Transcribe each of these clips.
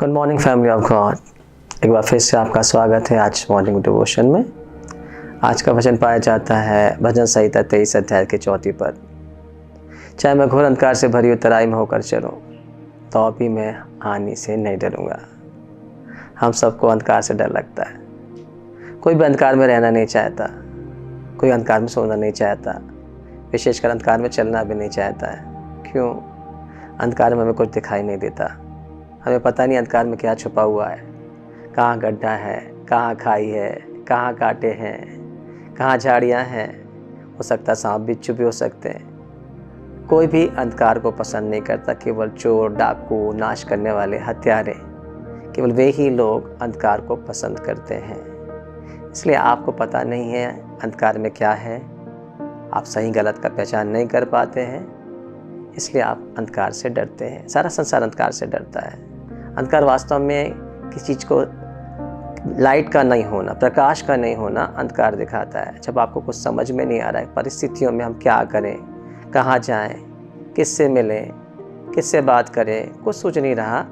Good morning family of God. एक बार फिर से आपका स्वागत है आज मॉर्निंग डिवोशन में। आज का वचन पाया जाता है भजन संहिता 23 अध्याय के 4 पद। चाहे मैं घोर अंधकार से भरी तराई में होकर चलूं तो भी मैं हानि से नहीं डरूंगा। हम सबको अंधकार से डर लगता है। कोई भी अंधकार में रहना नहीं चाहता, कोई अंधकार में सोना नहीं चाहता, विशेषकर अंधकार में चलना भी नहीं चाहता है। क्यों? अंधकार में हमें कुछ दिखाई नहीं देता। हमें पता नहीं अंधकार में क्या छुपा हुआ है, कहाँ गड्ढा है, कहाँ खाई है, कहाँ कांटे हैं, कहाँ झाड़ियाँ हैं। हो सकता सांप बिच्छू भी हो सकते हैं। कोई भी अंधकार को पसंद नहीं करता। केवल चोर, डाकू, नाश करने वाले, हत्यारे, केवल वे ही लोग अंधकार को पसंद करते हैं। इसलिए आपको पता नहीं है अंधकार में क्या है, आप सही गलत का पहचान नहीं कर पाते हैं, इसलिए आप अंधकार से डरते हैं। सारा संसार अंधकार से डरता है। अंधकार वास्तव में किसी चीज़ को लाइट का नहीं होना, प्रकाश का नहीं होना अंधकार दिखाता है। जब आपको कुछ समझ में नहीं आ रहा है परिस्थितियों में हम क्या करें, कहाँ जाएं, किससे मिलें, किससे बात करें, कुछ सूझ नहीं रहा,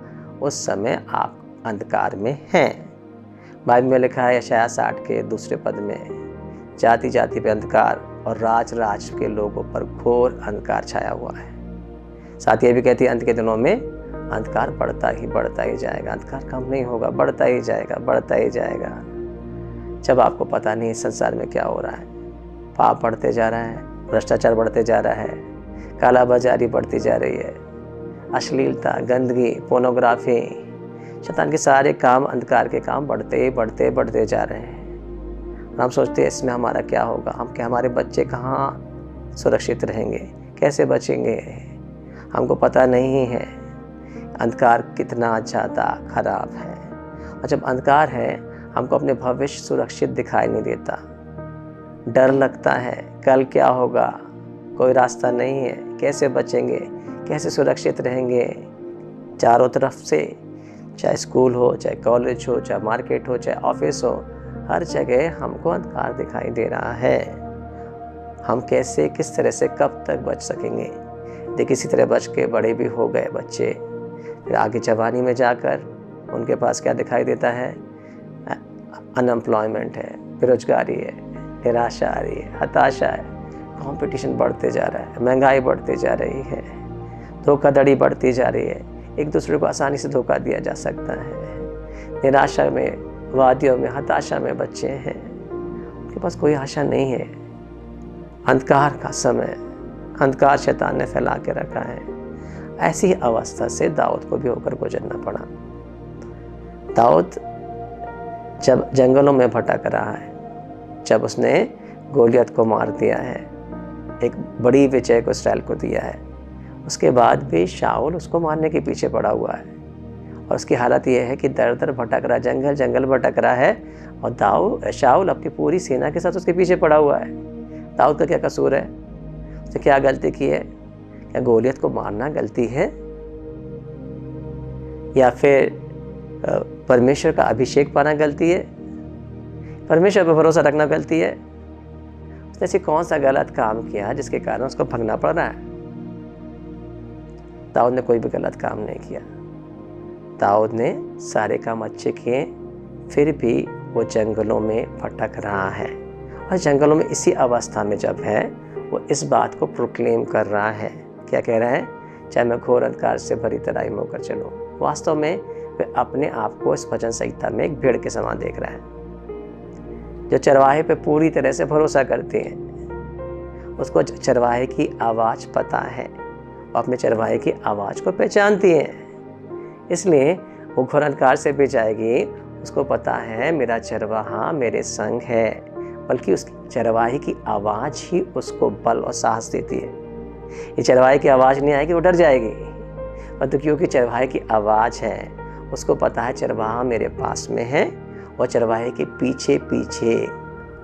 उस समय आप अंधकार में हैं। बाइबल में लिखा है यशायाह 60 के 2 पद में, जाति जाति पे अंधकार और राज राज के लोगों पर घोर अंधकार छाया हुआ है। साथ ये भी कहती है अंत के दिनों में अंधकार बढ़ता ही जाएगा। अंधकार कम नहीं होगा, बढ़ता ही जाएगा। जब आपको पता नहीं संसार में क्या हो रहा है, पाप बढ़ते जा रहा है, भ्रष्टाचार बढ़ते जा रहा है, कालाबाजारी बढ़ती जा रही है, अश्लीलता, गंदगी, पोर्नोग्राफी, शैतान के सारे काम, अंधकार के काम बढ़ते जा रहे हैं। हम सोचते हैं इसमें हमारा क्या होगा, हमारे बच्चे कहाँ सुरक्षित रहेंगे, कैसे बचेंगे। हमको पता नहीं है अंधकार कितना ज़्यादा खराब है। और जब अंधकार है हमको अपने भविष्य सुरक्षित दिखाई नहीं देता, डर लगता है कल क्या होगा, कोई रास्ता नहीं है, कैसे बचेंगे, कैसे सुरक्षित रहेंगे। चारों तरफ से, चाहे स्कूल हो, चाहे कॉलेज हो, चाहे मार्केट हो, चाहे ऑफिस हो, हर जगह हमको अंधकार दिखाई दे रहा है। हम कैसे, किस तरह से, कब तक बच सकेंगे। देखिए किसी तरह बच के बड़े भी हो गए बच्चे, फिर आगे जवानी में जाकर उनके पास क्या दिखाई देता है, अनएम्प्लॉयमेंट है, बेरोजगारी है, निराशा आ रही है, हताशा है, कंपटीशन बढ़ते जा रहा है, महंगाई बढ़ती जा रही है, धोखाधड़ी बढ़ती जा रही है, एक दूसरे को आसानी से धोखा दिया जा सकता है। निराशा में, वादियों में, हताशा में बच्चे हैं, उनके पास कोई आशा नहीं है। अंधकार का समय, अंधकार शैतान ने फैला के रखा है। ऐसी अवस्था से दाऊद को भी होकर गुजरना पड़ा। दाऊद जब जंगलों में भटक रहा है, जब उसने गोलियत को मार दिया है, एक बड़ी विजय को इस्राएल को दिया है, उसके बाद भी शाऊल उसको मारने के पीछे पड़ा हुआ है। और उसकी हालत यह है कि दर दर भटक रहा, जंगल जंगल भटक रहा है, और शाऊल अपनी पूरी सेना के साथ उसके पीछे पड़ा हुआ है। दाऊद का क्या कसूर है? उसने क्या गलती की है? क्या गोलियत को मारना गलती है, या फिर परमेश्वर का अभिषेक पाना गलती है, परमेश्वर पर भरोसा रखना गलती है? उसने ऐसी कौन सा गलत काम किया जिसके कारण उसको भगना पड़ रहा है? दाऊद ने कोई भी गलत काम नहीं किया। दाऊद ने सारे काम अच्छे किए, फिर भी वो जंगलों में भटक रहा है। और जंगलों में इसी अवस्था में जब है, वो इस बात को प्रोक्लेम कर रहा है। क्या कह रहा है? चाहे मैं घोर अंधकार से भरी तराई में होकर चलूं। वास्तव में वे अपने आप को इस भजन संहिता में एक भेड़ के समान देख रहा है, जो चरवाहे पे पूरी तरह से भरोसा करते हैं। उसको चरवाहे की आवाज़ पता है, वो अपने चरवाहे की आवाज़ को पहचानती हैं। इसलिए वो घोर अंधकार से भी जाएगी, उसको पता है मेरा चरवाहा मेरे संग है, बल्कि उस चरवाहे की आवाज़ ही उसको बल और साहस देती है। ये चरवाहे की आवाज़ नहीं आएगी वो डर जाएगी, परंतु क्योंकि चरवाहे की आवाज़ है, उसको पता है चरवाहा मेरे पास में है, और चरवाहे के पीछे पीछे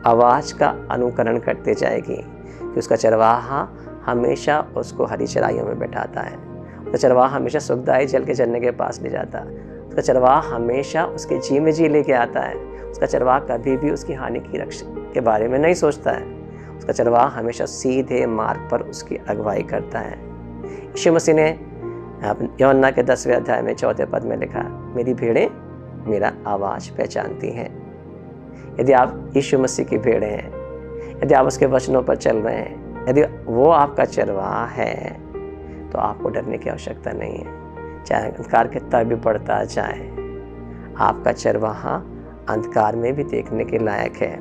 आवाज़ का अनुकरण करते जाएगी कि उसका चरवाहा हमेशा उसको हरी चराइयों में बैठाता है, उसका चरवाहा हमेशा सुखदायी जल के झरने के पास ले जाता है, उसका चरवाहा हमेशा उसके जी में जी लेके आता है, उसका चरवाहा कभी भी उसकी हानि की रक्षा के बारे में नहीं सोचता है, उसका चरवाहा हमेशा सीधे मार्ग पर उसकी अगुवाई करता है। यीशु मसीह ने आप यूहन्ना के 10वें अध्याय में 4 पद में लिखा, मेरी भेड़ें मेरा आवाज़ पहचानती हैं। यदि आप यीशु मसीह की भेड़ें हैं, यदि आप उसके वचनों पर चल रहे हैं, यदि वो आपका चरवाहा है, तो आपको डरने की आवश्यकता नहीं है। चाहे अंधकार कितना भी बढ़ता जाए, आपका चरवाहा अंधकार में भी देखने के लायक है।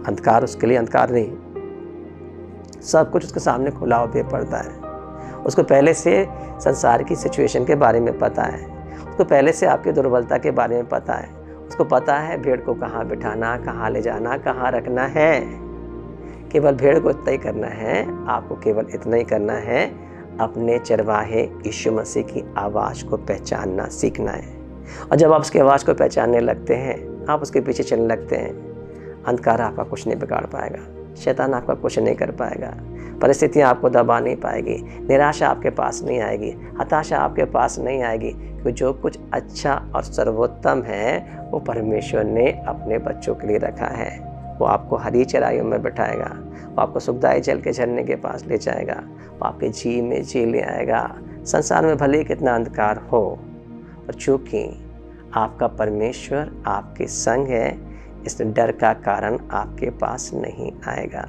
अंधकार उसके लिए अंधकार नहीं, सब कुछ उसके सामने खुला हुआ पड़ता है। उसको पहले से संसार की सिचुएशन के बारे में पता है, उसको पहले से आपकी दुर्बलता के बारे में पता है, उसको पता है भेड़ को कहाँ बिठाना, कहाँ ले जाना, कहाँ रखना है। केवल भेड़ को इतना ही करना है, आपको केवल इतना ही करना है, अपने चरवाहे यीशु मसीह की आवाज़ को पहचानना सीखना है। और जब आप उसकी आवाज़ को पहचानने लगते हैं, आप उसके पीछे चलने लगते हैं, अंधकार आपका कुछ नहीं बिगाड़ पाएगा, शैतान आपका कुछ नहीं कर पाएगा, परिस्थितियाँ आपको दबा नहीं पाएगी, निराशा आपके पास नहीं आएगी, हताशा आपके पास नहीं आएगी, क्योंकि जो कुछ अच्छा और सर्वोत्तम है वो परमेश्वर ने अपने बच्चों के लिए रखा है। वो आपको हरी चराइयों में बिठाएगा, वो आपको सुखदायी जल के झरने के पास ले जाएगा, वो आपके जी में जी ले आएगा। संसार में भले कितना अंधकार हो, और चूँकि आपका परमेश्वर आपके संग है, इस डर का कारण आपके पास नहीं आएगा।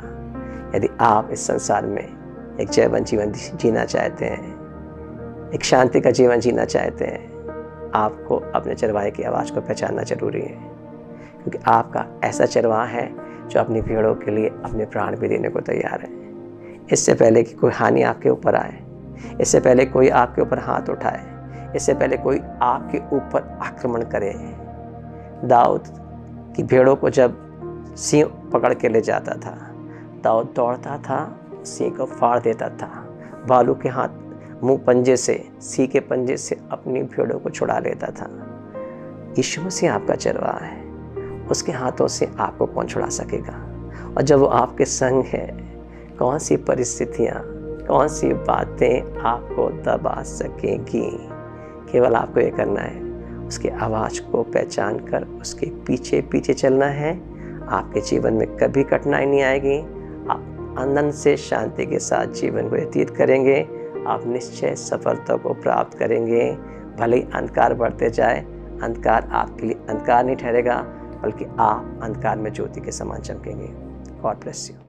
यदि आप इस संसार में एक जयवंत जीवन जीना चाहते हैं, एक शांति का जीवन जीना चाहते हैं, आपको अपने चरवाहे की आवाज़ को पहचानना जरूरी है, क्योंकि आपका ऐसा चरवाहा है जो अपनी भेड़ों के लिए अपने प्राण भी देने को तैयार है। इससे पहले कि कोई हानि आपके ऊपर आए, इससे पहले कोई आपके ऊपर हाथ उठाए, इससे पहले कोई आपके ऊपर आक्रमण करे, दाऊद की भेड़ों को जब सिंह पकड़ के ले जाता था, दाऊद दौड़ता था, सिंह को फाड़ देता था, भालू के हाथ मुंह पंजे से, सिंह के पंजे से अपनी भेड़ों को छुड़ा लेता था। यीशु मसीह आपका चरवाहा है, उसके हाथों से आपको कौन छुड़ा सकेगा? और जब वो आपके संग है, कौन सी परिस्थितियाँ, कौन सी बातें आपको दबा सकेंगी? केवल आपको ये करना है, उसकी आवाज़ को पहचान कर उसके पीछे पीछे चलना है। आपके जीवन में कभी कठिनाई नहीं आएगी, आप आनंद से शांति के साथ जीवन को व्यतीत करेंगे, आप निश्चय सफलता को प्राप्त करेंगे। भले ही अंधकार बढ़ते जाए, अंधकार आपके लिए अंधकार नहीं ठहरेगा, बल्कि आप अंधकार में ज्योति के समान चमकेंगे। God bless you.